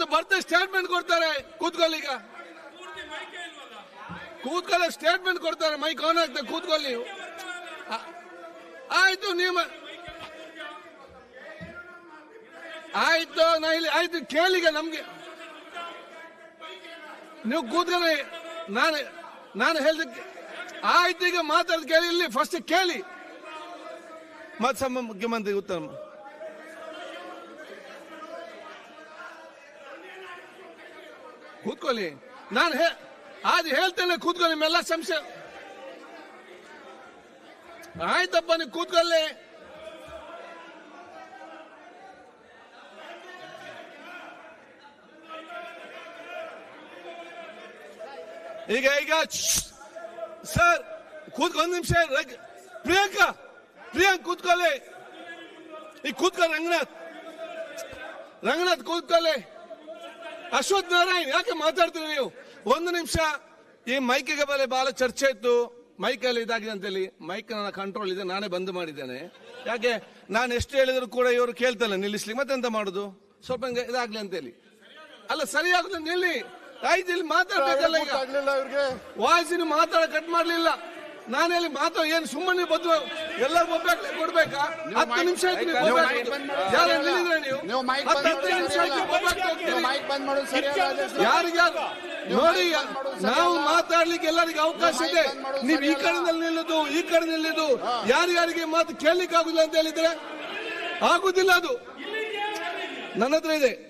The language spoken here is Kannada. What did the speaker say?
ಅದು ಬರ್ತಾ ಸ್ಟೇಟ್ಮೆಂಟ್ ಕೊಡ್ತಾರೆ. ಕೂತ್ಕೊಳ್ಳಿ, ಈಗ ಕೂತ್ಕೊಳ್ಳಿ, ಸ್ಟೇಟ್ಮೆಂಟ್ ಕೊಡ್ತಾರೆ. ಮೈಕ್ ಆನ್ ಆಗ್ತದೆ, ಕೂತ್ಕೊಳ್ಳಿ. ಆಯ್ತು, ನೀವು ಆಯ್ತು, ನಾ ಇಲ್ಲಿ ಆಯ್ತು, ಕೇಳಿಗ ನಮ್ಗೆ ನೀವು ಕೂತ್ಕೊಳ್ಳಿ. ನಾನು ಹೇಳ್ದಕ್ಕೆ ಆಯ್ತು, ಈಗ ಮಾತಾಡೋದು ಕೇಳಿ. ಇಲ್ಲಿ ಫಸ್ಟ್ ಕೇಳಿ, ಮತ್ತೆ ಮುಖ್ಯಮಂತ್ರಿ ಉತ್ತರ. ಕೂತ್ಕೊಳ್ಳಿ, ನಾನು ಅದು ಹೇಳ್ತೇನೆ, ಕೂತ್ಕೊಳ್ಳಿ. ನಿಮ್ಮೆಲ್ಲ ಸಂಶಯ ಆಯ್ತಪ್ಪ, ನೀವು ಕೂತ್ಕೊಳ್ಳಿ. ಈಗ ಸರ್ ಕೂತ್ಕೊಂಡ್ ನಿಮಿಷ. ಪ್ರಿಯಾಂಕಾ ಕೂತ್ಕೊಳ್ಳಿ. ಈಗ ಕೂತ್ಕೊಳ್ಳಿ. ರಂಗನಾಥ್ ಕೂತ್ಕೊಳ್ಳಿ. ಅಶ್ವಥ್ ನಾರಾಯಣ್ ಯಾಕೆ ಮಾತಾಡ್ತೀರಿ ನೀವು? ಒಂದು ನಿಮಿಷ. ಈ ಮೈಕಿಗೆ ಮೇಲೆ ಬಹಳ ಚರ್ಚೆ ಇತ್ತು, ಮೈಕಲ್ಲಿ ಇದಾಗಿದೆ ಅಂತೇಳಿ. ಮೈಕ್ ನನ್ನ ಕಂಟ್ರೋಲ್ ಇದೆ, ನಾನೇ ಬಂದ್ ಮಾಡಿದ್ದೇನೆ. ಯಾಕೆ ನಾನು ಎಷ್ಟು ಹೇಳಿದ್ರು ಕೂಡ ಇವರು ಕೇಳ್ತಲ್ಲ ನಿಲ್ಲಿಸ್ಲಿ. ಮತ್ತೆಂತ ಮಾಡುದು? ಸ್ವಲ್ಪ ಇದಾಗ್ಲಿ ಅಂತೇಳಿ. ಅಲ್ಲ, ಸರಿಯಾಗುದು, ನಿಲ್ಲಿ. ಆಯ್ತು, ಇಲ್ಲಿ ಮಾತಾಡ್ಬೇಕಲ್ಲ. ಈಗ ವಾಯ್ಸ್ ಮಾತಾಡ ಕಟ್ ಮಾಡ್ಲಿಲ್ಲ. ನಾನೆಲ್ಲಿ ಏನು ಸುಮ್ಮನೆ ಬದ್ದು ಎಲ್ಲ ಒಬ್ಬಾಗ್ಲೇ ಕೊಡ್ಬೇಕಾ? 10 ನಿಮಿಷ ಆಯ್ತು ನೀವು ಯಾರಿಗಾರು ನೋಡಿ. ನಾವು ಮಾತಾಡ್ಲಿಕ್ಕೆ ಎಲ್ಲರಿಗೆ ಅವಕಾಶ ಇದೆ. ನೀವು ಈ ಕಡೆನಲ್ಲಿ ನಿಲ್ಲುದು, ಈ ಕಡೆ ನಿಲ್ಲುದು, ಯಾರ್ಯಾರಿಗೆ ಮಾತು ಕೇಳಲಿಕ್ಕೆ ಆಗುದಿಲ್ಲ ಅಂತ ಹೇಳಿದ್ರೆ ಆಗುದಿಲ್ಲ. ಅದು ನನ್ನ ಹತ್ರ ಇದೆ.